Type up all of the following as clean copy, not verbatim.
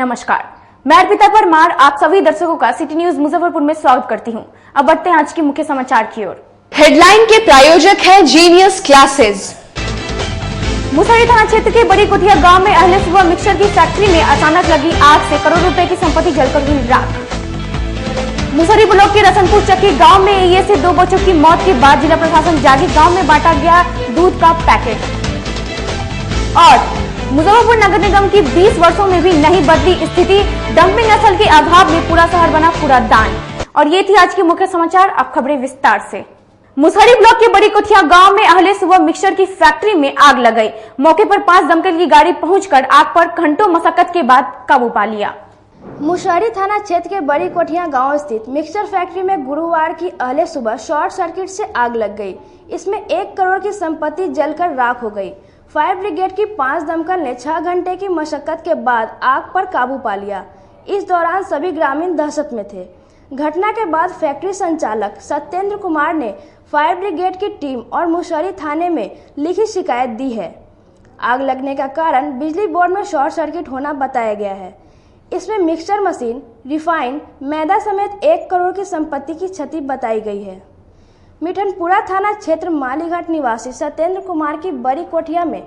नमस्कार, मैं अर्पिता परमार आप सभी दर्शकों का सिटी न्यूज मुजफ्फरपुर में स्वागत करती हूं। अब बढ़ते हैं आज के मुख्य समाचार की ओर। हेडलाइन के प्रायोजक हैं जीनियस क्लासेस। मुसहरी थाना क्षेत्र के बड़ी कुटिया गांव में अहले सुबह मिक्सर की फैक्ट्री में अचानक लगी आग से करोड़ रुपए की संपत्ति जलकर हुई राख। मुसहरी ब्लॉक के रसनपुर चक्की गांव में एईएस से 2 बच्चों की मौत के बाद जिला प्रशासन जागी गांव में बांटा गया दूध का पैकेट। और मुजफ्फरपुर नगर निगम की 20 वर्षों में भी नहीं बदली स्थिति, डंपिंग स्थल के अभाव में पूरा शहर बना कूड़ादान। और ये थी आज की मुख्य समाचार। अब खबरें विस्तार से। मुसहरी ब्लॉक के बड़ी कुटिया गांव में अहले सुबह मिक्सर की फैक्ट्री में आग लग गई। मौके पर 5 दमकल की गाड़ी पहुंचकर आग पर घंटों मशक्कत के बाद काबू पा लिया। मुसहरी थाना क्षेत्र के बड़ी कोठिया गांव स्थित मिक्सर फैक्ट्री में गुरुवार की अहले सुबह शॉर्ट सर्किट से आग लग गई। इसमें 1 करोड़ की संपत्ति जलकर राख हो गई। फायर ब्रिगेड की 5 दमकल ने 6 घंटे की मशक्कत के बाद आग पर काबू पा लिया। इस दौरान सभी ग्रामीण दहशत में थे। घटना के बाद फैक्ट्री संचालक सत्येंद्र कुमार ने फायर ब्रिगेड की टीम और मुसहरी थाने में लिखित शिकायत दी है। आग लगने का कारण बिजली बोर्ड में शॉर्ट सर्किट होना बताया गया है। इसमें मिक्सर मशीन, रिफाइन, मैदा समेत 1 करोड़ की संपत्ति की क्षति बताई गई है। मिठनपुरा थाना क्षेत्र मालीघाट निवासी सत्येंद्र कुमार की बड़ी कोठिया में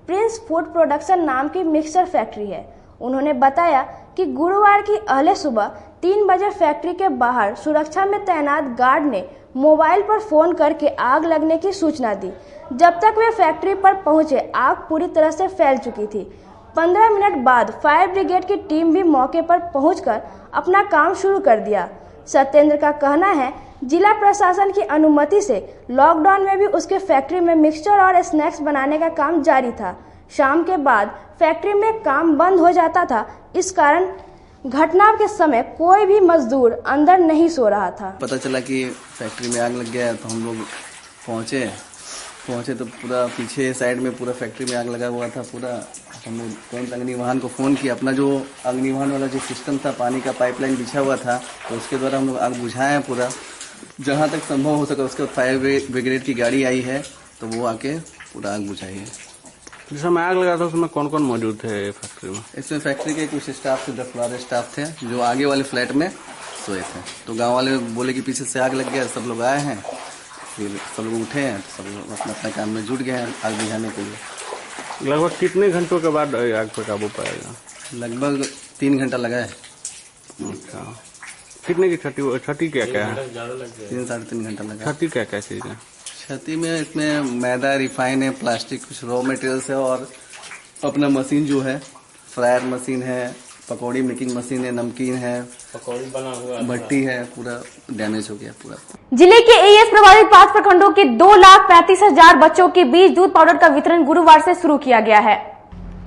प्रिंस फूड प्रोडक्शन नाम की मिक्सर फैक्ट्री है। उन्होंने बताया कि गुरुवार की अहले सुबह 3 बजे फैक्ट्री के बाहर सुरक्षा में तैनात गार्ड ने मोबाइल पर फोन करके आग लगने की सूचना दी। जब तक वे फैक्ट्री पर पहुंचे आग पूरी तरह से फैल चुकी थी। 15 मिनट बाद फायर ब्रिगेड की टीम भी मौके पर पहुंचकर अपना काम शुरू कर दिया। सत्येंद्र का कहना है जिला प्रशासन की अनुमति से लॉकडाउन में भी उसके फैक्ट्री में मिक्सचर और स्नैक्स बनाने का काम जारी था। शाम के बाद फैक्ट्री में काम बंद हो जाता था। इस कारण घटना के समय कोई भी मजदूर अंदर नहीं सो रहा था। पता चला कि फैक्ट्री में आग लग गया तो हम लोग पहुंचे तो पूरा पीछे साइड में पूरा फैक्ट्री में आग लगा हुआ था। पूरा हम लोग तुरंत अग्निवाहन को फ़ोन किया। अपना जो अग्निवाहन वाला जो सिस्टम था, पानी का पाइपलाइन बिछा हुआ था, तो उसके द्वारा हम लोग आग बुझाए हैं पूरा जहाँ तक संभव हो सका। उसके बाद फायर ब्रिगेड की गाड़ी आई है तो वो आके पूरा आग बुझाई है। जिसमें आग लगा था उसमें कौन कौन मौजूद थे फैक्ट्री में? इसमें फैक्ट्री के कुछ स्टाफ थे, 10 12 स्टाफ थे जो आगे वाले फ्लैट में सोए थे। तो गाँव वाले बोले कि पीछे से आग लग गया। सब लोग आए हैं, फिर सब लोग उठे हैं, सब लोग अपने अपने काम में जुट गए हैं आग बुझाने के लिए। लगभग कितने घंटों के बाद आग पर काबू पाएगा? लगभग 3 घंटा लगा है। अच्छा, कितने की क्षति क्या क्या है? 3 साढ़े 3 घंटा लगा। क्षति क्या क्या चीज़ है? क्षति में इसमें मैदा, रिफाइन है, प्लास्टिक, कुछ रॉ मटेरियल्स है और अपना मशीन जो है, फ्रायर मशीन है, पकौड़ी मेकिंग मशीन है, नमकीन है, पकौड़ी बना हुआ भट्टी है, पूरा डैमेज हो गया पूरा। जिले के एईएस प्रभावित 5 प्रखंडों के 2,35,000 बच्चों के बीच दूध पाउडर का वितरण गुरुवार से शुरू किया गया है।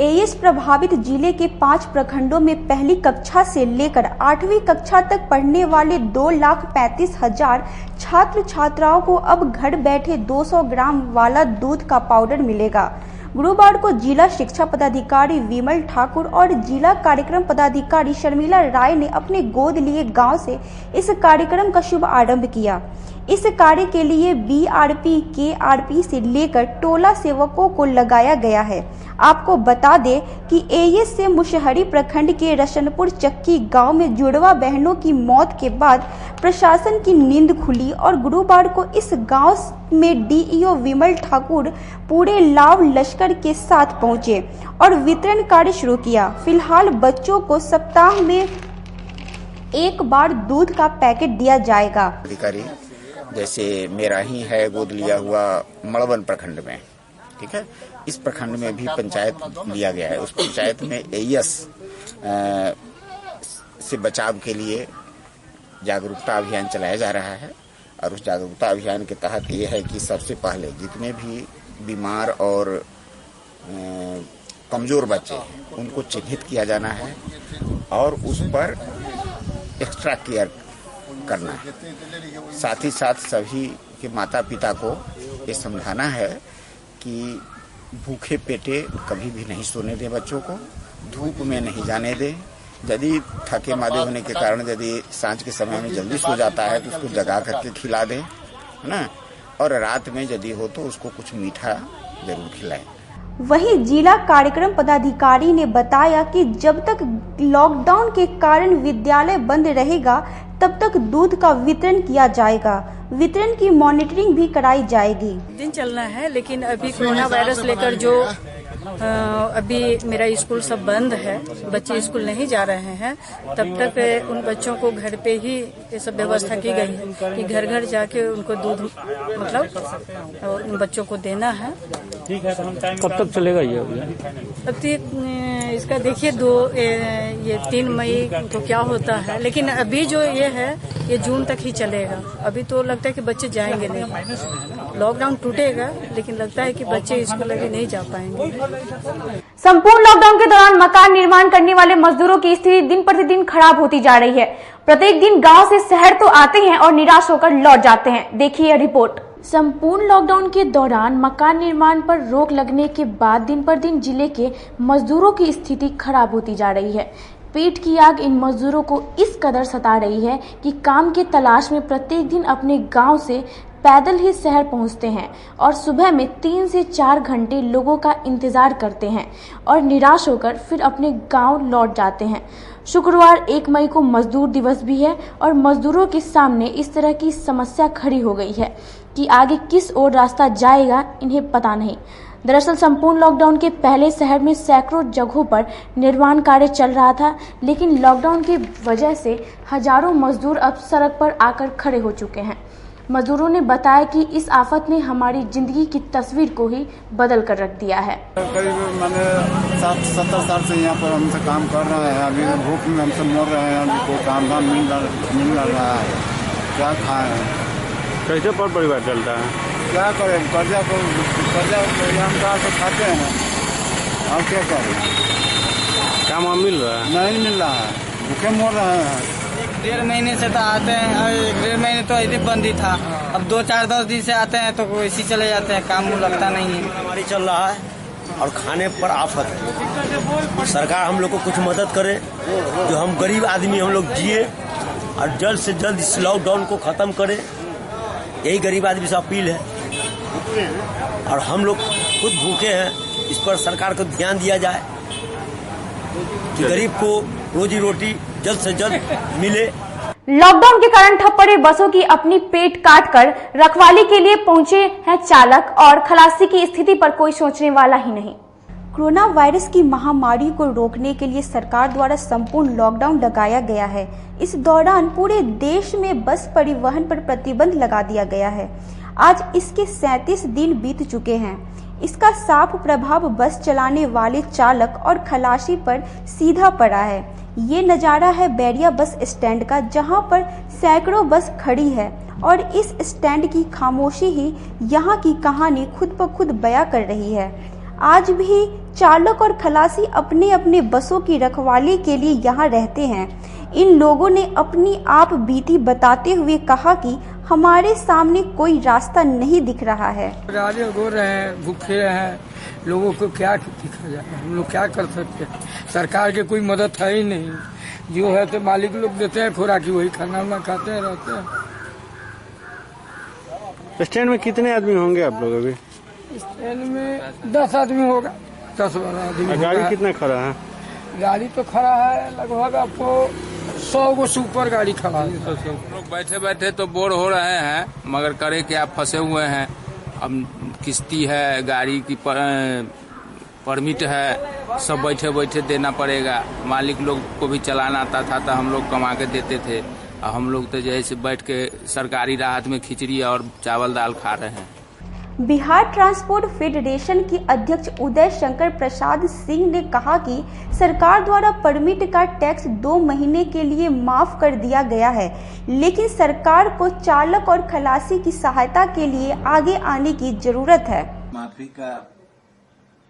एईएस प्रभावित जिले के 5 प्रखंडों में पहली कक्षा से लेकर 8वीं कक्षा तक पढ़ने वाले 2,35,000 छात्र छात्राओं को अब घर बैठे 200 ग्राम वाला दूध का पाउडर मिलेगा। गुरुवार को जिला शिक्षा पदाधिकारी विमल ठाकुर और जिला कार्यक्रम पदाधिकारी शर्मिला राय ने अपने गोद लिए गांव से इस कार्यक्रम का शुभ आरंभ किया। इस कार्य के लिए बीआरपी, केआरपी से लेकर टोला सेवकों को लगाया गया है। आपको बता दें कि एईएस से मुसहरी प्रखंड के रसनपुर चक्की गांव में जुड़वा बहनों की मौत के बाद प्रशासन की नींद खुली और गुरुवार को इस गांव में डीईओ विमल ठाकुर पूरे लाव लश्कर के साथ पहुंचे और वितरण कार्य शुरू किया। फिलहाल बच्चों को सप्ताह में 1 बार दूध का पैकेट दिया जाएगा। अधिकारी जैसे मेरा ही है गोद लिया हुआ मड़वन प्रखंड में, ठीक है, इस प्रखंड में भी पंचायत लिया गया है। उस पंचायत में एईएस से बचाव के लिए जागरूकता अभियान चलाया जा रहा है और उस जागरूकता अभियान के तहत ये है कि सबसे पहले जितने भी बीमार और कमजोर बच्चे उनको चिन्हित किया जाना है और उस पर एक्स्ट्रा केयर करना है। साथ ही साथ सभी के माता पिता को ये समझाना है कि भूखे पेटे कभी भी नहीं सोने दें, बच्चों को धूप में नहीं जाने दें। यदि थके मादे होने के कारण यदि सांझ के समय में जल्दी सो जाता है तो उसको जगा करके खिला दें, है ना, और रात में यदि हो तो उसको कुछ मीठा जरूर खिलाएं। वहीं जिला कार्यक्रम पदाधिकारी ने बताया कि जब तक लॉकडाउन के कारण विद्यालय बंद रहेगा तब तक दूध का वितरण किया जाएगा। वितरण की मॉनिटरिंग भी कराई जाएगी। दिन चलना है, लेकिन अभी कोरोना वायरस लेकर जो अभी मेरा स्कूल सब बंद है, बच्चे स्कूल नहीं जा रहे हैं, तब तक उन बच्चों को घर पे ही ये सब व्यवस्था की गई है कि घर घर जाके उनको दूध मतलब उन बच्चों को देना है। कब तक चलेगा ये? अब इसका देखिए 3 मई को क्या होता है, लेकिन अभी जो ये है ये जून तक ही चलेगा। अभी तो लगता है कि बच्चे जाएंगे नहीं, लॉकडाउन टूटेगा, लेकिन लगता है कि बच्चे स्कूल अभी नहीं जा पाएंगे। संपूर्ण लॉकडाउन के दौरान मकान निर्माण करने वाले मजदूरों की स्थिति दिन प्रतिदिन खराब होती जा रही है। प्रत्येक दिन गांव से शहर तो आते हैं और निराश होकर लौट जाते हैं। देखिए यह रिपोर्ट। संपूर्ण लॉकडाउन के दौरान मकान निर्माण पर रोक लगने के बाद दिन पर दिन जिले के मजदूरों की स्थिति खराब होती जा रही है। पेट की आग इन मजदूरों को इस कदर सता रही है कि काम के तलाश में प्रत्येक दिन अपने गांव से पैदल ही शहर पहुंचते हैं और सुबह में 3 से 4 घंटे लोगों का इंतजार करते हैं और निराश होकर फिर अपने गांव लौट जाते हैं। शुक्रवार 1 मई को मजदूर दिवस भी है और मजदूरों के सामने इस तरह की समस्या खड़ी हो गई है कि आगे किस ओर रास्ता जाएगा इन्हें पता नहीं। दरअसल संपूर्ण लॉकडाउन के पहले शहर में सैकड़ों जगहों पर निर्माण कार्य चल रहा था, लेकिन लॉकडाउन की वजह से हजारों मजदूर अब सड़क पर आकर खड़े हो चुके हैं। मजदूरों ने बताया कि इस आफत ने हमारी जिंदगी की तस्वीर को ही बदल कर रख दिया है। करीब मैंने 60-70 साल से यहाँ पर हमसे काम कर रहे हैं। अभी भूख में हमसे मर रहे हैं, अभी कोई काम धाम मिल रहा है, क्या खाएं? कैसे पर परिवार चलता है? क्या करें, कर्जा हम कहाँ से खाते हैं और क्या करें? काम मिल रहा है? नहीं मिल रहा है, भूखे मर रहे हैं। 1.5 महीने से तो आते हैं, 1.5 महीने तो ऐसे बंद ही था। अब 2-4-10 दिन से आते हैं तो ऐसे चले जाते हैं, काम लगता नहीं है। हमारी चल रहा है और खाने पर आफत है। सरकार हम लोग को कुछ मदद करे, जो हम गरीब आदमी हम लोग जिए और जल्द से जल्द इस लॉकडाउन को खत्म करे, यही गरीब आदमी से अपील है। और हम लोग खुद भूखे हैं, इस पर सरकार को ध्यान दिया जाए कि गरीब को रोजी रोटी जल्द से जल्द मिले। लॉकडाउन के कारण ठप पड़े बसों की अपनी पेट काट कर रखवाली के लिए पहुंचे हैं चालक, और खलासी की स्थिति पर कोई सोचने वाला ही नहीं। कोरोना वायरस की महामारी को रोकने के लिए सरकार द्वारा संपूर्ण लॉकडाउन लगाया गया है। इस दौरान पूरे देश में बस परिवहन पर प्रतिबंध लगा दिया गया है। आज इसके 37 दिन बीत चुके हैं। इसका साफ प्रभाव बस चलाने वाले चालक और खलासी पर सीधा पड़ा है। ये नज़ारा है बैरिया बस स्टैंड का, जहां पर सैकड़ों बस खड़ी है और इस स्टैंड की खामोशी ही यहाँ की कहानी खुद ब खुद बयां कर रही है। आज भी चालक और खलासी अपने अपने बसों की रखवाली के लिए यहाँ रहते हैं। इन लोगों ने अपनी आप बीती बताते हुए कहा कि हमारे सामने कोई रास्ता नहीं दिख रहा है। गाड़ी रो रहे हैं, भूखे हैं, लोगों को क्या दिखा जाए, हम लोग क्या कर सकते हैं? सरकार की कोई मदद है ही नहीं। जो है तो मालिक लोग देते हैं खुराकी, वही खाना वाना खाते हैं, रहते हैं। स्टैंड में कितने आदमी होंगे आप लोग अभी? स्टैंड में 10 आदमी होगा, 10-12 आदमी। गाड़ी कितना खड़ा है? गाड़ी तो खड़ा है लगभग आपको 100 को सुपर गाड़ी खड़ा है। लोग बैठे बैठे तो बोर हो रहे हैं, मगर करे क्या, फंसे हुए हैं। अब किस्ती है, गाड़ी की परमिट है, सब बैठे बैठे देना पड़ेगा। मालिक लोग को भी चलाना आता था तो हम लोग कमा के देते थे, और हम लोग तो जैसे बैठ के सरकारी राहत में खिचड़ी और चावल दाल खा रहे हैं। बिहार ट्रांसपोर्ट फेडरेशन के अध्यक्ष उदय शंकर प्रसाद सिंह ने कहा कि सरकार द्वारा परमिट का टैक्स 2 महीने के लिए माफ कर दिया गया है, लेकिन सरकार को चालक और खलासी की सहायता के लिए आगे आने की जरूरत है। माफी का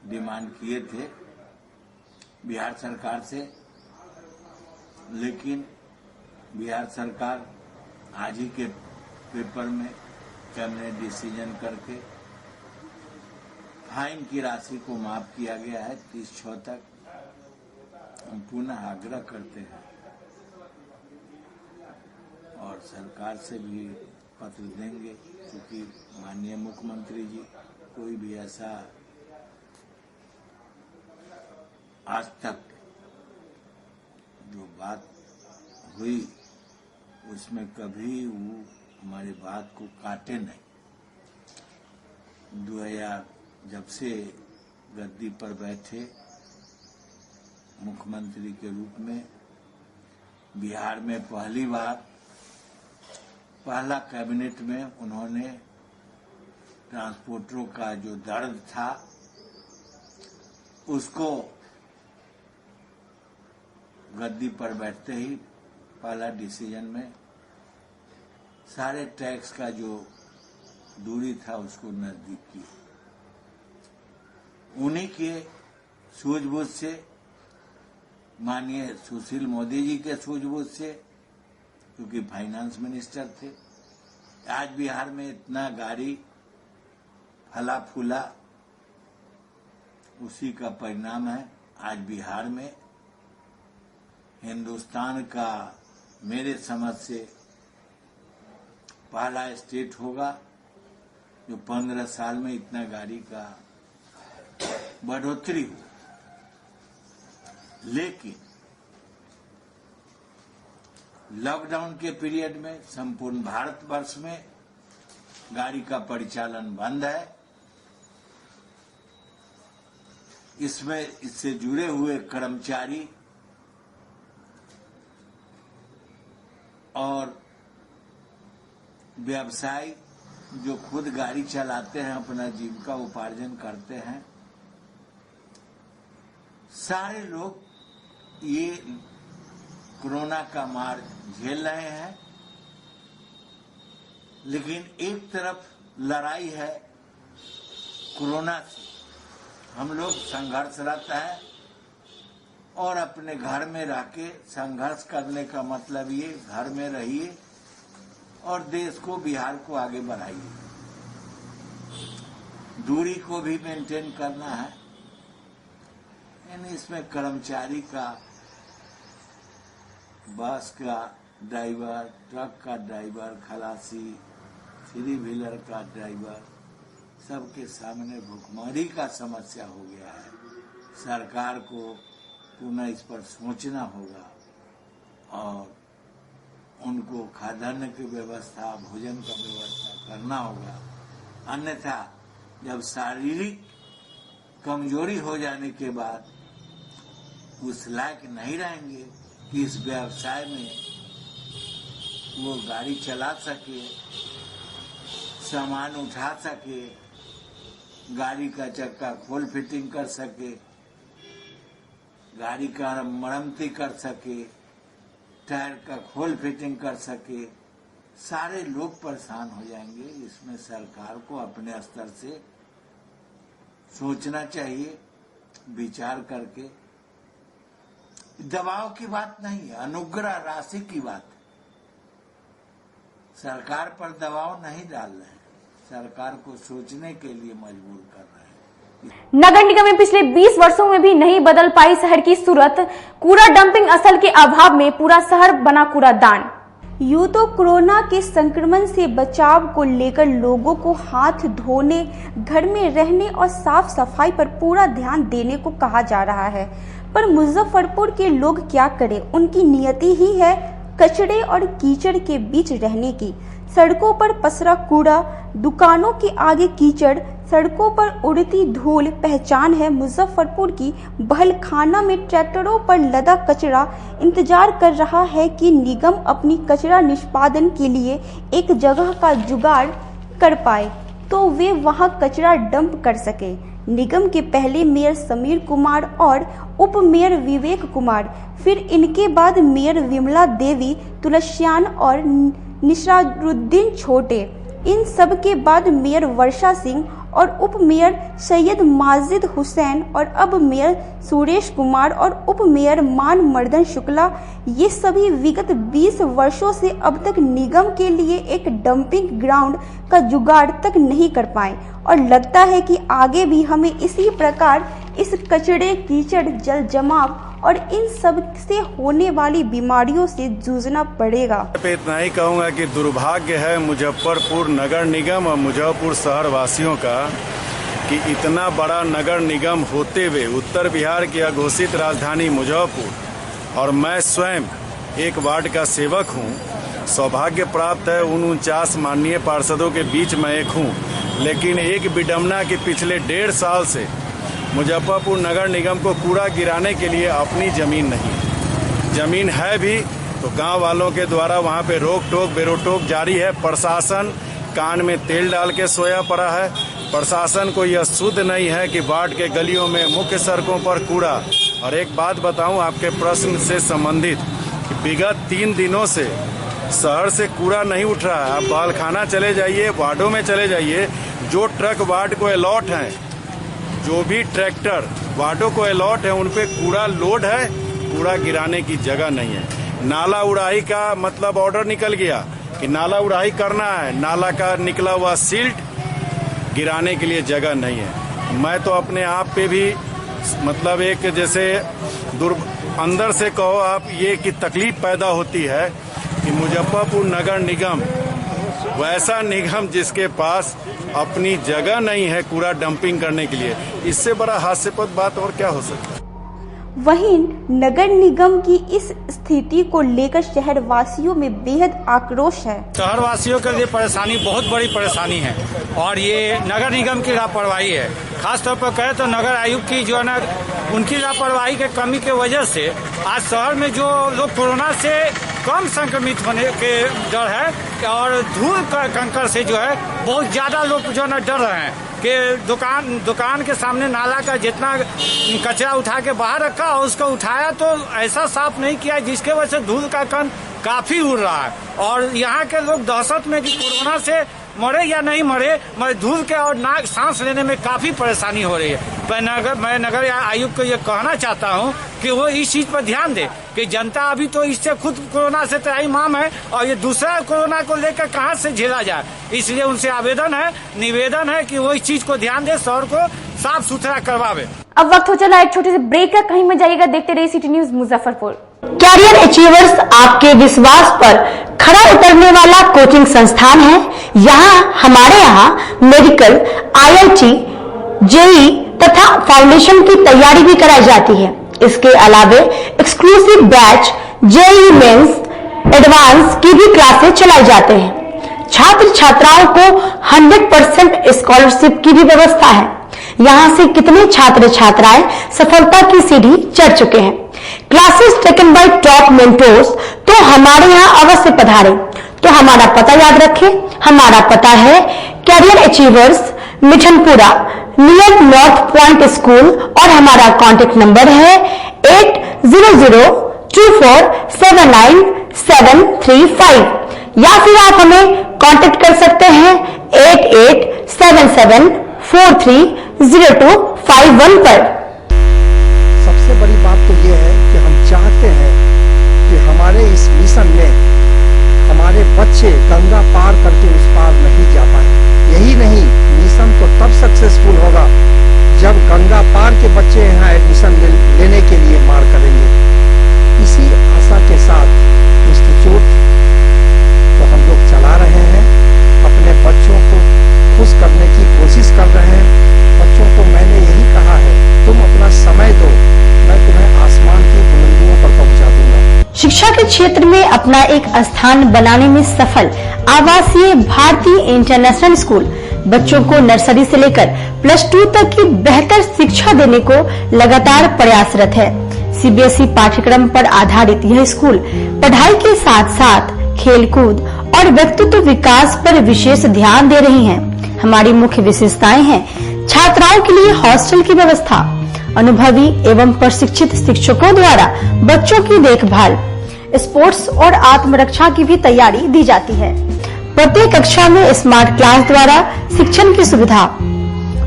डिमांड किए थे बिहार सरकार से, लेकिन बिहार सरकार आज ही के पेपर में कैबिनेट डिसीजन करके फाइन की राशि को माफ किया गया है 30/6 तक। हम पुनः आग्रह करते हैं और सरकार से भी पत्र देंगे, क्योंकि माननीय मुख्यमंत्री जी कोई भी ऐसा आज तक जो बात हुई उसमें कभी वो हमारी बात को काटे नहीं। 2000 जब से गद्दी पर बैठे मुख्यमंत्री के रूप में, बिहार में पहली बार पहला कैबिनेट में उन्होंने ट्रांसपोर्टरों का जो दर्द था उसको गद्दी पर बैठते ही पहला डिसीजन में सारे टैक्स का जो दूरी था उसको नजदीक किया। उन्हीं के सूझबूझ से, माननीय सुशील मोदी जी के सूझबूझ से, क्योंकि फाइनेंस मिनिस्टर थे, आज बिहार में इतना गाड़ी फला फूला, उसी का परिणाम है। आज बिहार में हिंदुस्तान का मेरे समझ से पहला स्टेट होगा जो 15 साल में इतना गाड़ी का बढ़ोतरी हो। लेकिन लॉकडाउन के पीरियड में संपूर्ण भारतवर्ष में गाड़ी का परिचालन बंद है। इससे जुड़े हुए कर्मचारी और व्यवसायी जो खुद गाड़ी चलाते हैं, अपना जीविका उपार्जन करते हैं, सारे लोग ये कोरोना का मार झेल रहे हैं। लेकिन एक तरफ लड़ाई है कोरोना से, हम लोग संघर्षरत है और अपने घर में रह के संघर्ष करने का मतलब ये घर में रहिए और देश को, बिहार को आगे बढ़ाइए। दूरी को भी मेंटेन करना है। यानी इसमें कर्मचारी का, बस का ड्राइवर, ट्रक का ड्राइवर, खलासी, थ्री व्हीलर का ड्राइवर, सबके सामने भुखमरी का समस्या हो गया है। सरकार को पुनः इस पर सोचना होगा और उनको खाद्यान्न की व्यवस्था, भोजन का व्यवस्था करना होगा। अन्यथा जब शारीरिक कमजोरी हो जाने के बाद उस लायक नहीं रहेंगे कि इस व्यवसाय में वो गाड़ी चला सके, सामान उठा सके, गाड़ी का चक्का खोल फिटिंग कर सके, गाड़ी का मरम्मती कर सके, टायर का खोल फिटिंग कर सके, सारे लोग परेशान हो जाएंगे। इसमें सरकार को अपने स्तर से सोचना चाहिए, विचार करके। दबाव की बात नहीं है, अनुग्रह राशि की बात है। सरकार पर दबाव नहीं डाल रहे हैं, सरकार को सोचने के लिए मजबूर कर रहे हैं। नगर निगम में पिछले 20 वर्षों में भी नहीं बदल पाई शहर की सूरत। कूड़ा डंपिंग स्थल के अभाव में पूरा शहर बना कूड़ादान। यूं तो कोरोना के संक्रमण से बचाव को लेकर लोगों को हाथ धोने, घर में रहने और साफ सफाई पर पूरा ध्यान देने को कहा जा रहा है, पर मुजफ्फरपुर के लोग क्या करें, उनकी नियति ही है कचड़े और कीचड़ के बीच रहने की। सड़कों पर पसरा कूड़ा, दुकानों के आगे कीचड़, सड़कों पर उड़ती धूल पहचान है मुजफ्फरपुर की। बहलखाना में ट्रैक्टरों पर लदा कचरा इंतजार कर रहा है कि निगम अपनी कचरा निष्पादन के लिए एक जगह का जुगाड़ कर पाए तो वे वहां कचरा डंप कर सके। निगम के पहले मेयर समीर कुमार और उप मेयर विवेक कुमार, फिर इनके बाद मेयर विमला देवी, तुलसियान और निशरारुद्दीन छोटे, इन सब के बाद मेयर वर्षा सिंह और उप मेयर सैयद माजिद हुसैन और अब मेयर सुरेश कुमार और उप मेयर मान मर्दन शुक्ला, ये सभी विगत 20 वर्षों से अब तक निगम के लिए एक डंपिंग ग्राउंड का जुगाड़ तक नहीं कर पाए और लगता है कि आगे भी हमें इसी प्रकार इस कचड़े, कीचड़, जल जमाव और इन सब से होने वाली बीमारियों से जूझना पड़ेगा। इतना ही कहूँगा कि दुर्भाग्य है मुजफ्फरपुर नगर निगम और मुजफ्फरपुर शहर वासियों का कि इतना बड़ा नगर निगम होते हुए उत्तर बिहार की अघोषित राजधानी मुजफ्फरपुर और मैं स्वयं एक वार्ड का सेवक हूं, सौभाग्य प्राप्त है उन 49 माननीय पार्षदों के बीच मैं एक हूं, लेकिन एक विडंबना कि पिछले 1.5 साल से मुजफ्फरपुर नगर निगम को कूड़ा गिराने के लिए अपनी जमीन नहीं, जमीन है भी तो गांव वालों के द्वारा वहां पे रोक टोक बेरोटोक जारी है। प्रशासन कान में तेल डाल के सोया पड़ा है। प्रशासन को यह शुद्ध नहीं है कि वार्ड के गलियों में मुख्य सड़कों पर कूड़ा। और एक बात बताऊं आपके प्रश्न से संबंधित, विगत 3 दिनों से शहर से कूड़ा नहीं उठ रहा है। आप बालखाना चले जाइए, वार्डों में चले जाइए, जो ट्रक वार्ड को अलॉट हैं, जो भी ट्रैक्टर वार्डों को अलॉट है, उन पे कूड़ा लोड है, कूड़ा गिराने की जगह नहीं है। नाला उड़ाई का मतलब ऑर्डर निकल गया कि नाला उड़ाई करना है, नाला का निकला हुआ सिल्ट गिराने के लिए जगह नहीं है। मैं तो अपने आप पे भी मतलब एक जैसे अंदर से कहो आप ये कि तकलीफ पैदा होती है कि मुजफ्फरपुर नगर निगम वैसा निगम जिसके पास अपनी जगह नहीं है कूड़ा डंपिंग करने के लिए, इससे बड़ा हास्यास्पद बात और क्या हो सकता है। वहीं नगर निगम की इस स्थिति को लेकर शहर वासियों में बेहद आक्रोश है। शहर वासियों के लिए परेशानी बहुत बड़ी परेशानी है और ये नगर निगम की लापरवाही है। खास तौर पर कहें तो नगर आयुक्त की जो है ना, उनकी लापरवाही के कमी के वजह से आज शहर में जो लोग कोरोना से कम संक्रमित होने के डर है और धूल कंकड़ से जो है बहुत ज्यादा लोग जो है ना डर रहे हैं कि दुकान के सामने नाला का जितना कचरा उठा के बाहर रखा और उसको उठाया तो ऐसा साफ नहीं किया जिसके वजह से धूल का कण काफी उड़ रहा है। और यहाँ के लोग दहशत में कि कोरोना से मरे या नहीं मरे, मगर धूल के और नाक सांस लेने में काफी परेशानी हो रही है। मैं नगर आयुक्त को ये कहना चाहता हूँ कि वो इस चीज पर ध्यान दे कि जनता अभी तो इससे खुद कोरोना से त्राहिमाम है और ये दूसरा कोरोना को लेकर कहाँ से झेला जाए। इसलिए उनसे निवेदन है कि वो इस चीज को ध्यान दे, शहर को साफ सुथरा करवावे। अब वक्त हो चला एक छोटे से ब्रेक का, कहीं मत जाइएगा, देखते रहिए city news Muzaffarpur. Career achievers आपके विश्वास पर खरा उतरने वाला कोचिंग संस्थान है। हमारे यहाँ मेडिकल, IIT, JEE तथा फाउंडेशन की तैयारी भी कराई जाती है। इसके अलावे exclusive batch JEE mains, advance की भी क्लासेस चलाई जाते हैं। छात्र छात्राओं को 100% स्कॉलरशिप की भी व्यवस्था है। यहाँ से कितने छात्र छात्राएं सफलता की सीढ़ी चढ़ चुके हैं। Classes taken by top mentors, तो हमारे यहाँ अवश्य पधारें। तो हमारा पता याद रखें, हमारा पता है career achievers, Mithanpura, near north point school और हमारा कॉन्टेक्ट नंबर है 8002479735 या फिर आप हमें कॉन्टेक्ट कर सकते हैं 8877430251 पर। सबसे बड़ी बात तो ये है कि हम चाहते हैं कि हमारे इस मिशन में हमारे बच्चे गंगा पार करके उस पार नहीं जा पाए। यही नहीं, मिशन तो तब सक्सेसफुल होगा जब गंगा पार के बच्चे यहाँ एडमिशन लेने के लिए मार करेंगे। इसी आशा के साथ इंस्टीट्यूट तो हम लोग चला रहे हैं, अपने बच्चों को खुश करने की कोशिश कर रहे हैं। बच्चों को मैंने यही कहा है, तुम अपना समय दो, मैं तुम्हें आसमान की बुलंदियों पर पहुंचा दूंगा। शिक्षा के क्षेत्र में अपना एक स्थान बनाने में सफल आवासीय भारतीय इंटरनेशनल स्कूल बच्चों को नर्सरी से लेकर +2 तक की बेहतर शिक्षा देने को लगातार प्रयासरत है। CBSE पाठ्यक्रम पर आधारित यह स्कूल पढ़ाई के साथ साथ खेलकूद और व्यक्तित्व विकास पर विशेष ध्यान दे रही हैं। हमारी मुख्य विशेषताएं हैं छात्राओं के लिए हॉस्टल की व्यवस्था, अनुभवी एवं प्रशिक्षित शिक्षकों द्वारा बच्चों की देखभाल, स्पोर्ट्स और आत्मरक्षा की भी तैयारी दी जाती है। प्रत्येक कक्षा में स्मार्ट क्लास द्वारा शिक्षण की सुविधा,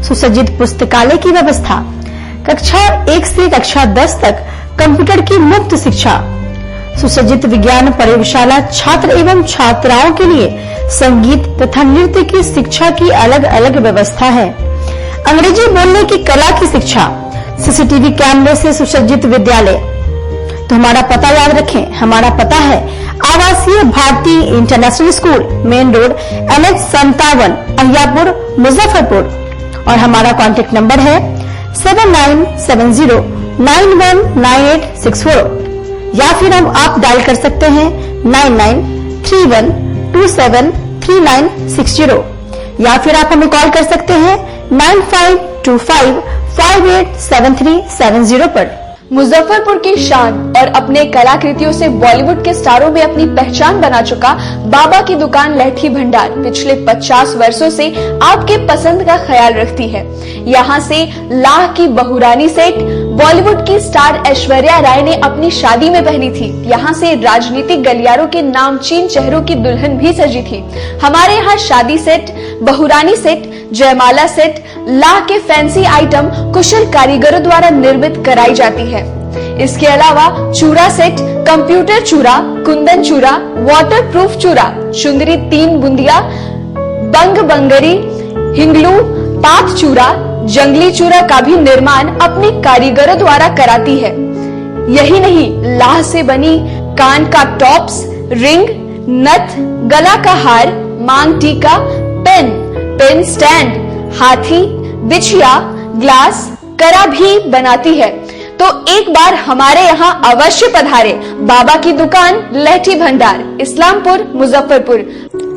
सुसज्जित पुस्तकालय की व्यवस्था, कक्षा 1 से कक्षा 10 तक कंप्यूटर की मुफ्त शिक्षा, सुसज्जित विज्ञान प्रयोगशाला, छात्र एवं छात्राओं के लिए संगीत तथा नृत्य की शिक्षा की अलग अलग व्यवस्था है। अंग्रेजी बोलने की कला की शिक्षा, CCTV कैमरे से सुसज्जित विद्यालय। तो हमारा पता याद रखें, हमारा पता है आवासीय भारतीय international school, main road NH 57, Ahiyapur, Muzaffarpur. और हमारा कॉन्टेक्ट नंबर है 7970919864 या फिर आप डायल कर सकते हैं 9931273960 या फिर आप हमें कॉल कर सकते हैं 9525587370 पर। मुजफ्फरपुर की शान और अपने कलाकृतियों से बॉलीवुड के स्टारों में अपनी पहचान बना चुका बाबा की दुकान लहठी भंडार पिछले 50 वर्षों से आपके पसंद का ख्याल रखती है। यहाँ से लाह की बहुरानी सेट बॉलीवुड की स्टार ऐश्वर्या राय ने अपनी शादी में पहनी थी। यहाँ से राजनीतिक गलियारों के नामचीन चेहरों की दुल्हन भी सजी थी। हमारे यहाँ शादी सेट, बहुरानी सेट, जयमाला सेट, लाह के फैंसी आइटम कुशल कारीगरों द्वारा निर्मित कराई जाती है। इसके अलावा चूड़ा सेट, कंप्यूटर चूड़ा, कुंदन चूड़ा, वाटरप्रूफ चूड़ा, चुंदरी 3 बुंदिया, बंग बंगरी, हिंगलू, तात चूड़ा, जंगली चूड़ा का भी निर्माण अपने कारीगरों द्वारा कराती है। यही नहीं, लाह से बनी कान का टॉप्स, रिंग, नथ, गला का हार, मांग टीका, पेन स्टैंड, हाथी, बिछिया, ग्लास, करा भी बनाती है। तो एक बार हमारे यहाँ अवश्य पधारे। बाबा की दुकान लहठी भंडार, इस्लामपुर, मुजफ्फरपुर।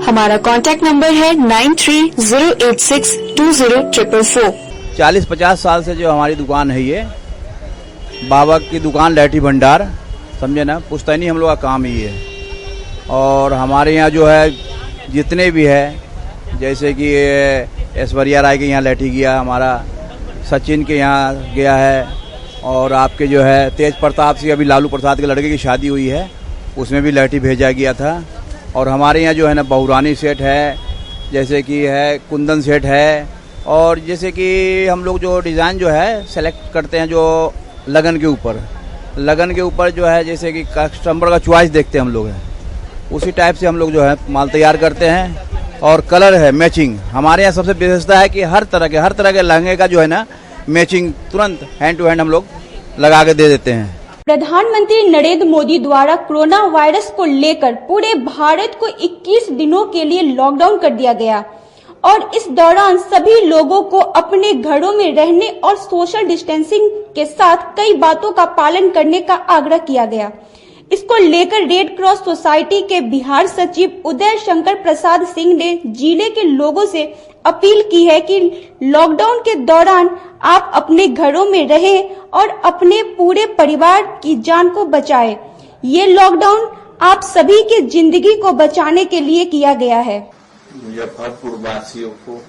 हमारा कॉन्टेक्ट नंबर है 9308620444। 40-50 साल से जो हमारी दुकान है, ये बाबा की दुकान लहठी भंडार, समझे ना, पुश्तैनी हम लोग का काम ही है। और हमारे यहाँ जो है जितने भी है, जैसे कि ऐश्वर्या राय के यहाँ लहठी गया, हमारा सचिन के यहाँ गया है, और आपके जो है तेज प्रताप सिंह, अभी लालू प्रसाद के लड़के की शादी हुई है, उसमें भी लहठी भेजा गया था। और हमारे यहाँ जो है ना बहुरानी सेट है, जैसे कि है कुंदन सेट है, और जैसे कि हम लोग जो डिज़ाइन जो है सेलेक्ट करते हैं जो लगन के ऊपर जो है, जैसे कि कस्टमर का चॉइस देखते हैं हम लोग हैं, उसी टाइप से हम लोग जो है माल तैयार करते हैं। और कलर है मैचिंग, हमारे यहाँ सबसे विशेषता है कि हर तरह के लहंगे का जो है ना मैचिंग तुरंत हैंड टू हैंड हम लोग लगा के दे देते हैं। प्रधानमंत्री नरेंद्र मोदी द्वारा कोरोना वायरस को लेकर पूरे भारत को 21 दिनों के लिए लॉकडाउन कर दिया गया और इस दौरान सभी लोगों को अपने घरों में रहने और सोशल डिस्टेंसिंग के साथ कई बातों का पालन करने का आग्रह किया गया। इसको लेकर रेड क्रॉस सोसाइटी के बिहार सचिव उदय शंकर प्रसाद सिंह ने जिले के लोगों से अपील की है कि लॉकडाउन के दौरान आप अपने घरों में रहें और अपने पूरे परिवार की जान को बचाएं। ये लॉकडाउन आप सभी के जिंदगी को बचाने के लिए किया गया है। मुजफ्फरपुर वासियों को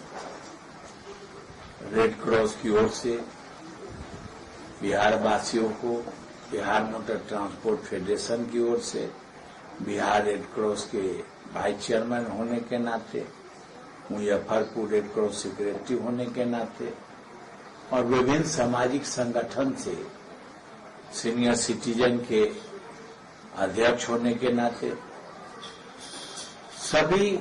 रेड क्रॉस की ओर से, बिहार वासियों को बिहार मोटर ट्रांसपोर्ट फेडरेशन की ओर से, बिहार रेड क्रॉस के वाइस चेयरमैन होने के नाते, मुजफ्फरपुर रेड क्रॉस सेक्रेटरी होने के नाते और विभिन्न सामाजिक संगठन से सीनियर सिटीजन के अध्यक्ष होने के नाते सभी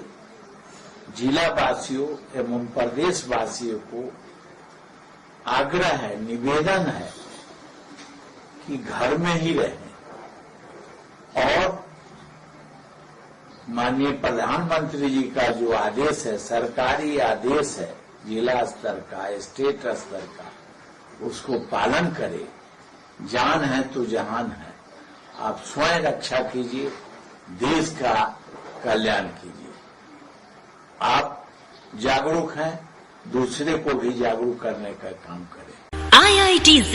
जिला वासियों एवं प्रदेश वासियों को आग्रह है, निवेदन है कि घर में ही रहें और माननीय प्रधानमंत्री जी का जो आदेश है, सरकारी आदेश है, जिला स्तर का, स्टेट स्तर का, उसको पालन करें। जान है तो जहान है। आप स्वयं रक्षा कीजिए, देश का कल्याण कीजिए। आप जागरूक हैं, दूसरे को भी जागरूक करने का काम करें। IITZ,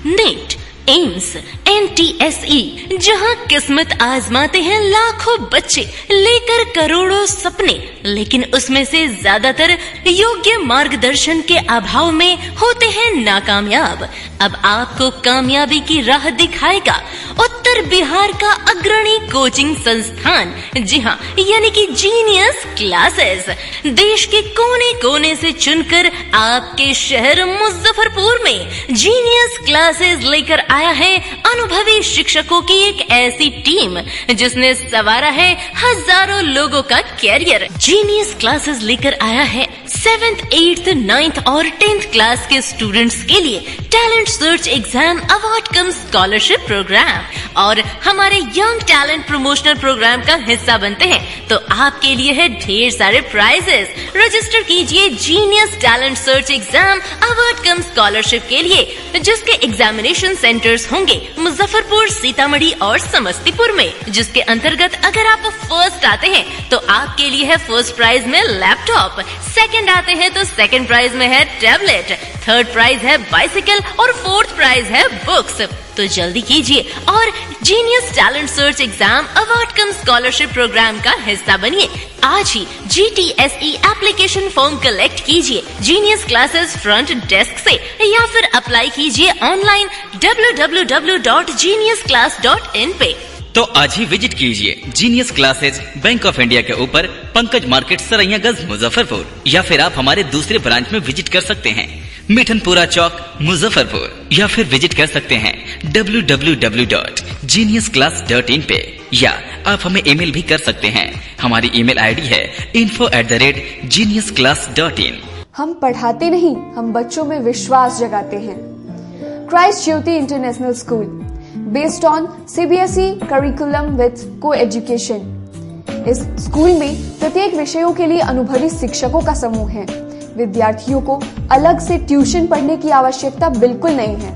NET, एम्स, NTSE, जहां किस्मत आजमाते हैं लाखों बच्चे, लेकर करोड़ों सपने, लेकिन उसमें से ज्यादातर योग्य मार्गदर्शन के अभाव में होते हैं नाकामयाब। अब आपको कामयाबी की राह दिखाएगा उत्तर बिहार का अग्रणी कोचिंग संस्थान, जी हाँ, यानी कि जीनियस क्लासेस। देश के कोने कोने से चुनकर आपके शहर मुजफ्फरपुर में जीनियस क्लासेस लेकर आया है अनुभवी शिक्षकों की एक ऐसी टीम जिसने संवारा है हजारों लोगों का कैरियर। जीनियस क्लासेस लेकर आया है 7th, 8th, 9th और 10th क्लास के स्टूडेंट्स के लिए talent search exam, award cum scholarship program और हमारे यंग टैलेंट प्रमोशनल प्रोग्राम का हिस्सा बनते हैं तो आपके लिए है ढेर सारे प्राइजेस। रजिस्टर कीजिए genius talent search exam award cum scholarship के लिए, जिसके एग्जामिनेशन सेंटर्स होंगे मुजफ्फरपुर, सीतामढ़ी और समस्तीपुर में, जिसके अंतर्गत अगर आप फर्स्ट आते हैं तो आपके लिए है फर्स्ट प्राइज में लैपटॉप, सेकंड आते हैं तो सेकंड प्राइज में है टैबलेट, थर्ड प्राइज है बाइसिकल और फोर्थ प्राइज है बुक्स। तो जल्दी कीजिए और genius talent search exam award cum scholarship program का हिस्सा बनिए। आज ही GTSE एप्लीकेशन फॉर्म कलेक्ट कीजिए जीनियस क्लासेस फ्रंट डेस्क से, या फिर अप्लाई कीजिए ऑनलाइन www.geniusclass.in पे। तो आज ही विजिट कीजिए genius classes bank of India के ऊपर पंकज मार्केट सरैयागंज मुजफ्फरपुर, या फिर आप हमारे दूसरे ब्रांच में विजिट कर सकते हैं मिठनपुरा चौक मुजफ्फरपुर, या फिर विजिट कर सकते हैं www.geniusclass.in पे, या आप हमें ईमेल भी कर सकते हैं। हमारी ईमेल आईडी है info@geniusclass.in। हम पढ़ाते नहीं, हम बच्चों में विश्वास जगाते हैं। Christ Jyoti international school based on CBSE curriculum with co-education। इस स्कूल में प्रत्येक विषयों के लिए अनुभवी शिक्षकों का समूह है। विद्यार्थियों को अलग से ट्यूशन पढ़ने की आवश्यकता बिल्कुल नहीं है।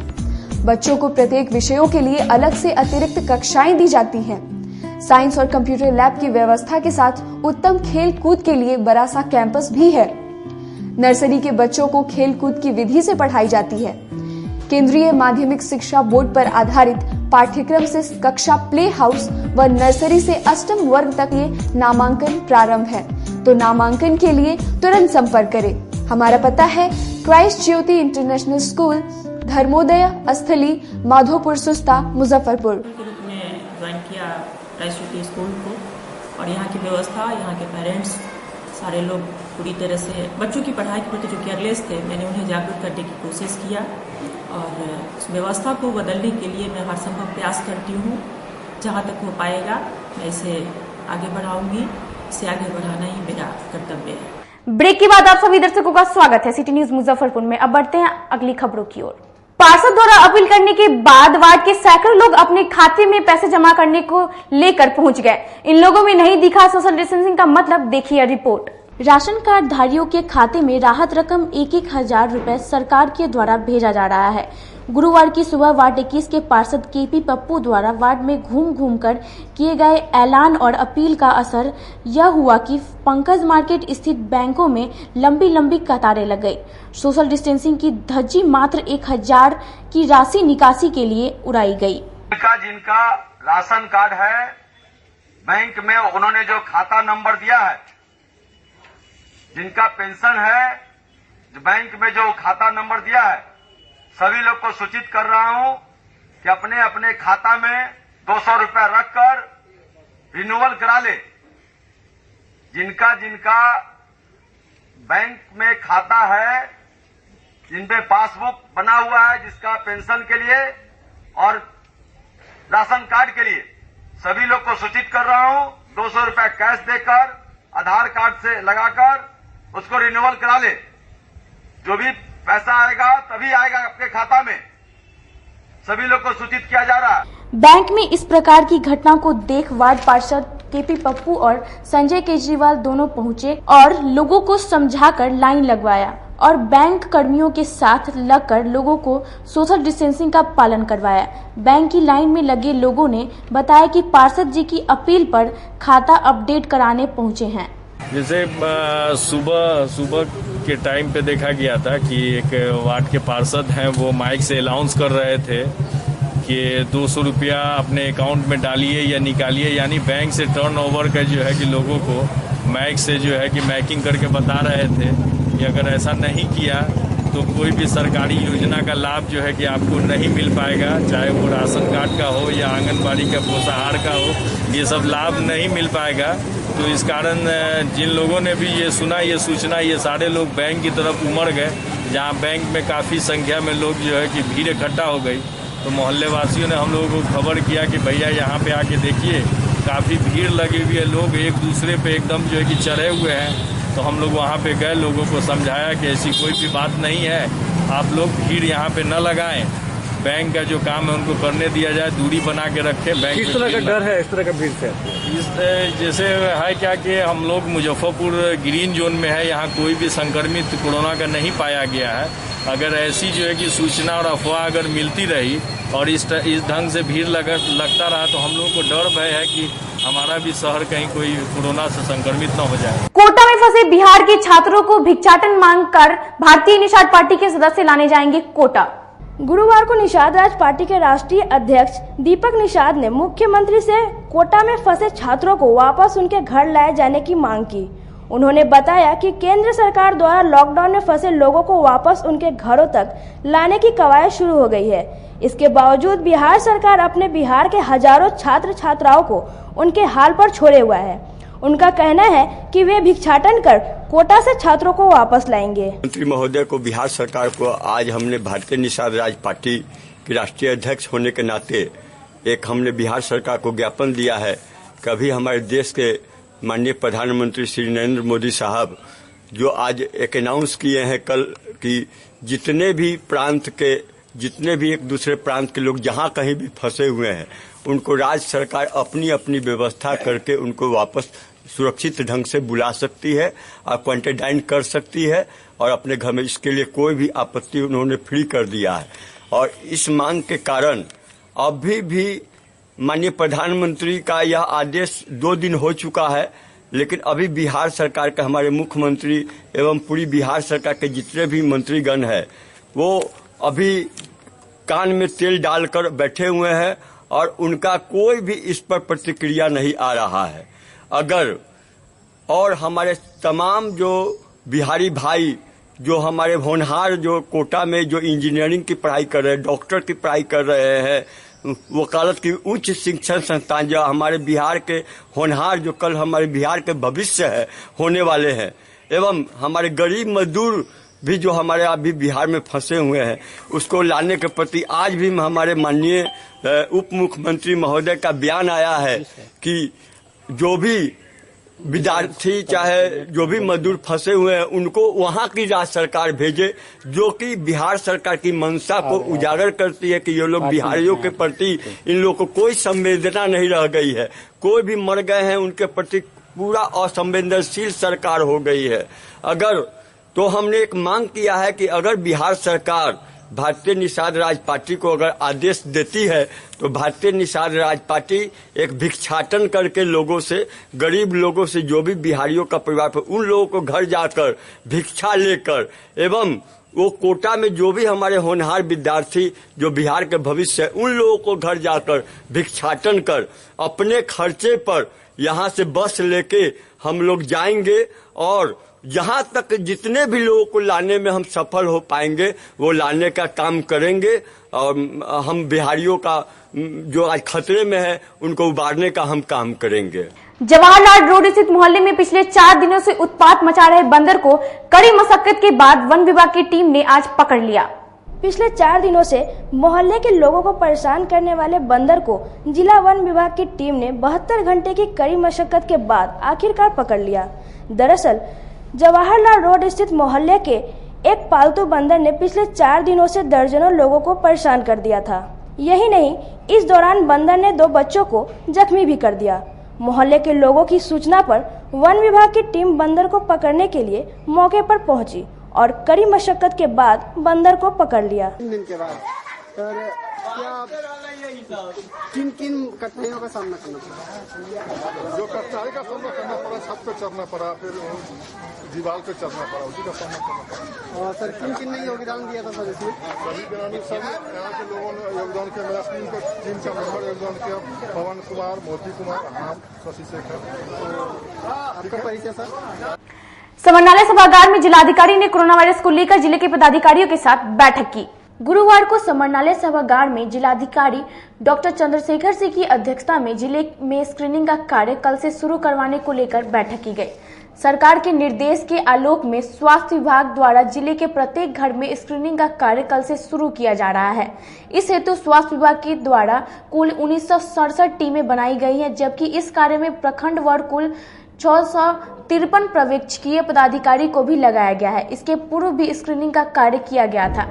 बच्चों को प्रत्येक विषयों के लिए अलग से अतिरिक्त कक्षाएं दी जाती हैं। साइंस और कंप्यूटर लैब की व्यवस्था के साथ उत्तम खेल कूद के लिए बड़ा सा कैंपस भी है। नर्सरी के बच्चों को खेल कूद की विधि से पढ़ाई जाती है। केंद्रीय माध्यमिक शिक्षा बोर्ड पर आधारित पाठ्यक्रम से कक्षा प्ले हाउस व नर्सरी से अष्टम वर्ग तक ये नामांकन प्रारंभ है। तो नामांकन के लिए तुरंत संपर्क करें। हमारा पता है क्राइस्ट ज्योति इंटरनेशनल स्कूल, धर्मोदय स्थली, माधोपुर सुस्ता, मुजफ्फरपुर। ज्वाइन किया क्राइस्ट ज्योति स्कूल को, और यहाँ की व्यवस्था, यहाँ के पेरेंट्स सारे लोग पूरी तरह से बच्चों की पढ़ाई के प्रति जो केयरलेस थे, मैंने उन्हें जागरूक करने की कोशिश किया और उस व्यवस्था को बदलने के लिए मैं हर संभव प्रयास करती हूँ। जहाँ तक हो पाएगा मैं इसे आगे बढ़ाऊंगी, इसे आगे बढ़ाना ही मेरा कर्तव्य है। ब्रेक के बाद आप सभी दर्शकों का स्वागत है सिटी न्यूज मुजफ्फरपुर में। अब बढ़ते हैं अगली खबरों की ओर। पार्षद द्वारा अपील करने के बाद वार्ड के सैकड़ों लोग अपने खाते में पैसे जमा करने को लेकर पहुंच गए। इन लोगों में नहीं दिखा सोशल डिस्टेंसिंग का मतलब, देखिए रिपोर्ट। राशन कार्ड धारियों के खाते में राहत रकम 1,000 रुपए सरकार के द्वारा भेजा जा रहा है। गुरुवार की सुबह वार्ड 21 के पार्षद KP पप्पू द्वारा वार्ड में घूम घूम कर किए गए ऐलान और अपील का असर यह हुआ कि पंकज मार्केट स्थित बैंकों में लंबी लंबी कतारें लग गई। सोशल डिस्टेंसिंग की धज्जी मात्र 1,000 की राशि निकासी के लिए उड़ाई गई। जिनका राशन कार्ड है बैंक में, उन्होंने जो खाता नंबर दिया है, जिनका पेंशन है बैंक में जो खाता नंबर दिया है, सभी लोग को सूचित कर रहा हूं कि अपने अपने खाता में 200 रुपया रखकर रिन्यूअल करा ले। जिनका जिनका बैंक में खाता है, जिनपे पासबुक बना हुआ है, जिसका पेंशन के लिए और राशन कार्ड के लिए, सभी लोग को सूचित कर रहा हूं 200 रुपया कैश देकर आधार कार्ड से लगाकर उसको रिन्यूअल करा ले। जो भी पैसा आएगा तभी आएगा आपके खाता में, सभी लोग को सूचित किया जा रहा है। बैंक में इस प्रकार की घटना को देख वार्ड पार्षद KP पप्पू और संजय केजरीवाल दोनों पहुंचे और लोगों को समझाकर लाइन लगवाया और बैंक कर्मियों के साथ लगकर लोगों को सोशल डिस्टेंसिंग का पालन करवाया। बैंक की लाइन में लगे लोगों ने बताया कि पार्षद जी की अपील पर खाता अपडेट कराने पहुंचे हैं। जैसे सुबह के टाइम पे देखा गया था कि एक वार्ड के पार्षद हैं, वो माइक से अनाउंस कर रहे थे कि 200 रुपया अपने अकाउंट में डालिए या निकालिए, यानी बैंक से टर्नओवर का जो है कि लोगों को माइक से जो है कि माइकिंग करके बता रहे थे कि अगर ऐसा नहीं किया तो कोई भी सरकारी योजना का लाभ जो है कि आपको नहीं मिल पाएगा, चाहे वो राशन कार्ड का हो या आंगनबाड़ी का पोषाहार का हो, ये सब लाभ नहीं मिल पाएगा। तो इस कारण जिन लोगों ने भी ये सुना, ये सूचना, ये सारे लोग बैंक की तरफ उमड़ गए, जहाँ बैंक में काफ़ी संख्या में लोग जो है कि भीड़ इकट्ठा हो गई। तो मोहल्ले वासियों ने हम लोगों को खबर किया कि भैया यहाँ पे आके देखिए, काफ़ी भीड़ लगी हुई है, लोग एक दूसरे पे एकदम जो है कि चढ़े हुए हैं। तो हम लोग वहाँ पे गए, लोगों को समझाया कि ऐसी कोई भी बात नहीं है, आप लोग भीड़ यहाँ पे न लगाएं। बैंक का जो काम है उनको करने दिया जाए, दूरी बना के रखे। बैंक किस तरह का डर है इस तरह का भीड़ से? जैसे है क्या कि हम लोग मुजफ्फरपुर ग्रीन जोन में है, यहाँ कोई भी संक्रमित कोरोना का नहीं पाया गया है। अगर ऐसी जो है कि सूचना और अफवाह अगर मिलती रही और इस ढंग से भीड़ लगता रहा तो हम लोगों को डर भय है कि हमारा भी शहर कहीं कोई कोरोना से संक्रमित न हो जाए। कोटा में फंसे बिहार के छात्रों को भिक्षाटन मांगकर भारतीय निषाद पार्टी के सदस्य लाने जाएंगे कोटा। गुरुवार को निषाद राज पार्टी के राष्ट्रीय अध्यक्ष दीपक निषाद ने मुख्यमंत्री से कोटा में फंसे छात्रों को वापस उनके घर लाए जाने की मांग की। उन्होंने बताया कि केंद्र सरकार द्वारा लॉकडाउन में फंसे लोगों को वापस उनके घरों तक लाने की कवायद शुरू हो गई है। इसके बावजूद बिहार सरकार अपने बिहार के हजारों छात्र छात्राओं को उनके हाल पर छोड़े हुआ है। उनका कहना है कि वे भिक्षाटन कर कोटा से छात्रों को वापस लाएंगे। मंत्री महोदय को, बिहार सरकार को आज हमने भारतीय निषाद राज पार्टी के राष्ट्रीय अध्यक्ष होने के नाते एक हमने बिहार सरकार को ज्ञापन दिया है। कभी हमारे देश के माननीय प्रधानमंत्री श्री नरेंद्र मोदी साहब जो आज एक अनाउंस किए हैं कल कि जितने भी एक दूसरे प्रांत के लोग जहां कहीं भी फंसे हुए हैं उनको राज्य सरकार अपनी अपनी व्यवस्था करके उनको वापस सुरक्षित ढंग से बुला सकती है और क्वारंटाइन कर सकती है और अपने घर में, इसके लिए कोई भी आपत्ति उन्होंने फ्री कर दिया है। और इस मांग के कारण अभी भी माननीय प्रधानमंत्री का यह आदेश 2 दिन हो चुका है, लेकिन अभी बिहार सरकार के हमारे मुख्यमंत्री एवं पूरी बिहार सरकार के जितने भी मंत्रीगण हैं वो अभी कान में तेल डालकर बैठे हुए हैं और उनका कोई भी इस पर प्रतिक्रिया नहीं आ रहा है। और हमारे तमाम जो बिहारी भाई जो हमारे होनहार जो कोटा में जो इंजीनियरिंग की पढ़ाई कर रहे हैं, डॉक्टर की पढ़ाई कर रहे हैं, वकालत की उच्च शिक्षण संस्थान जो हमारे बिहार के होनहार जो कल हमारे बिहार के भविष्य है होने वाले हैं, एवं हमारे गरीब मजदूर भी जो हमारे अभी बिहार में फंसे हुए हैं उसको लाने के प्रति आज भी हमारे माननीय उप मुख्यमंत्री महोदय का बयान आया है कि जो भी विद्यार्थी चाहे जो भी मजदूर फंसे हुए हैं उनको वहां की राज्य सरकार भेजे, जो कि बिहार सरकार की मंशा को उजागर करती है कि ये लोग बिहारियों के प्रति इन लोगों को कोई संवेदना नहीं रह गई है। कोई भी मर गए हैं उनके प्रति पूरा असंवेदनशील सरकार हो गई है। तो हमने एक मांग किया है कि अगर बिहार सरकार भारतीय निषाद राज पार्टी को अगर आदेश देती है तो भारतीय निषाद राज पार्टी एक भिक्षाटन करके लोगों से, गरीब लोगों से, जो भी बिहारियों का परिवार पर उन लोगों को घर जाकर भिक्षा लेकर एवं वो कोटा में जो भी हमारे होनहार विद्यार्थी जो बिहार के भविष्य है उन लोगों को घर जाकर भिक्षाटन कर अपने खर्चे पर यहाँ से बस लेके हम लोग जाएंगे और जहां तक जितने भी लोगों को लाने में हम सफल हो पाएंगे वो लाने का काम करेंगे और हम बिहारियों का जो आज खतरे में है उनको उबारने का हम काम करेंगे। जवाहरलाल रोड स्थित मोहल्ले में पिछले 4 दिनों से उत्पात मचा रहे बंदर को कड़ी मशक्कत के बाद वन विभाग की टीम ने आज पकड़ लिया। पिछले 4 दिनों से मोहल्ले के लोगों को परेशान करने वाले बंदर को जिला वन विभाग की टीम ने 72 घंटे की कड़ी मशक्कत के बाद आखिरकार पकड़ लिया। दरअसल जवाहरलाल रोड स्थित मोहल्ले के एक पालतू बंदर ने पिछले 4 दिनों से दर्जनों लोगों को परेशान कर दिया था। यही नहीं, इस दौरान बंदर ने 2 बच्चों को जख्मी भी कर दिया। मोहल्ले के लोगों की सूचना पर वन विभाग की टीम बंदर को पकड़ने के लिए मौके पर पहुंची और कड़ी मशक्कत के बाद बंदर को पकड़ लिया। किन कठिनाइयों का सामना करना पड़ा? जो कठिनाई का सामना करना पड़ा, छत पे चढ़ना पड़ा, फिर दीवार पे चढ़ना पड़ा, उसी का सामना करना पड़ा। और सर किन ने योगदान दिया था सर इसमें? सभी ग्रामीण सब यहाँ के लोगों ने योगदान किया। मेरा टीम का मेंबर योगदान किया, पवन कुमार, मोती कुमार, हम शशि शेखर। आपका परिचय सर? समन्वय सभागार में जिलाधिकारी ने कोरोना वायरस को लेकर जिले के पदाधिकारियों के साथ बैठक की। गुरुवार को समन्वय सभागार में जिलाधिकारी डॉक्टर चंद्रशेखर सिंह की अध्यक्षता में जिले में स्क्रीनिंग का कार्य कल से शुरू करवाने को लेकर बैठक की गई। सरकार के निर्देश के आलोक में स्वास्थ्य विभाग द्वारा जिले के प्रत्येक घर में स्क्रीनिंग का कार्य कल से शुरू किया जा रहा है। इस हेतु स्वास्थ्य विभाग के द्वारा कुल 1967 टीमें बनाई गई हैं, जबकि इस कार्य में प्रखंड व कुल 653 पर्यवेक्षकीय पदाधिकारी को भी लगाया गया है। इसके पूर्व भी स्क्रीनिंग का कार्य किया गया था।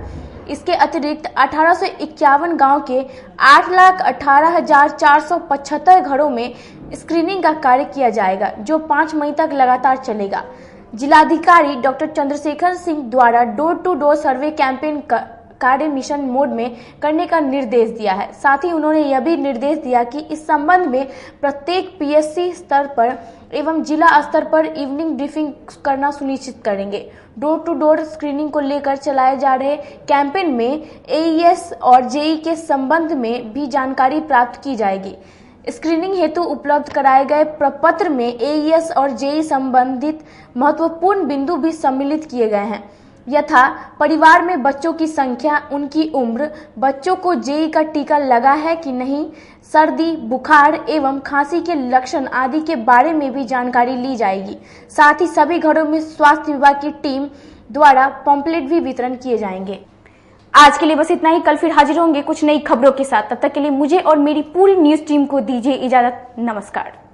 इसके अतिरिक्त 1851 गांव के 8,18,475 घरों में स्क्रीनिंग का कार्य किया जाएगा, जो 5 मई तक लगातार चलेगा। जिलाधिकारी डॉक्टर चंद्रशेखर सिंह द्वारा door to door survey campaign कार्य मिशन मोड में करने का निर्देश दिया है। साथ ही उन्होंने यह भी निर्देश दिया कि इस संबंध में प्रत्येक पीएससी स्तर पर एवं जिला स्तर पर इवनिंग ब्रीफिंग करना सुनिश्चित करेंगे। डोर टू डोर स्क्रीनिंग को लेकर चलाए जा रहे कैंपेन में एईएस और जेई के संबंध में भी जानकारी प्राप्त की जाएगी। स्क्रीनिंग हेतु उपलब्ध कराए गए प्रपत्र में एईएस और जेई संबंधित महत्वपूर्ण बिंदु भी सम्मिलित किए गए हैं, यथा परिवार में बच्चों की संख्या, उनकी उम्र, बच्चों को जेई का टीका लगा है कि नहीं, सर्दी, बुखार एवं खांसी के लक्षण आदि के बारे में भी जानकारी ली जाएगी। साथ ही सभी घरों में स्वास्थ्य विभाग की टीम द्वारा पॉम्पलेट भी वितरण किए जाएंगे। आज के लिए बस इतना ही। कल फिर हाजिर होंगे कुछ नई खबरों के साथ। तब तक के लिए मुझे और मेरी पूरी न्यूज टीम को दीजिए इजाजत। नमस्कार।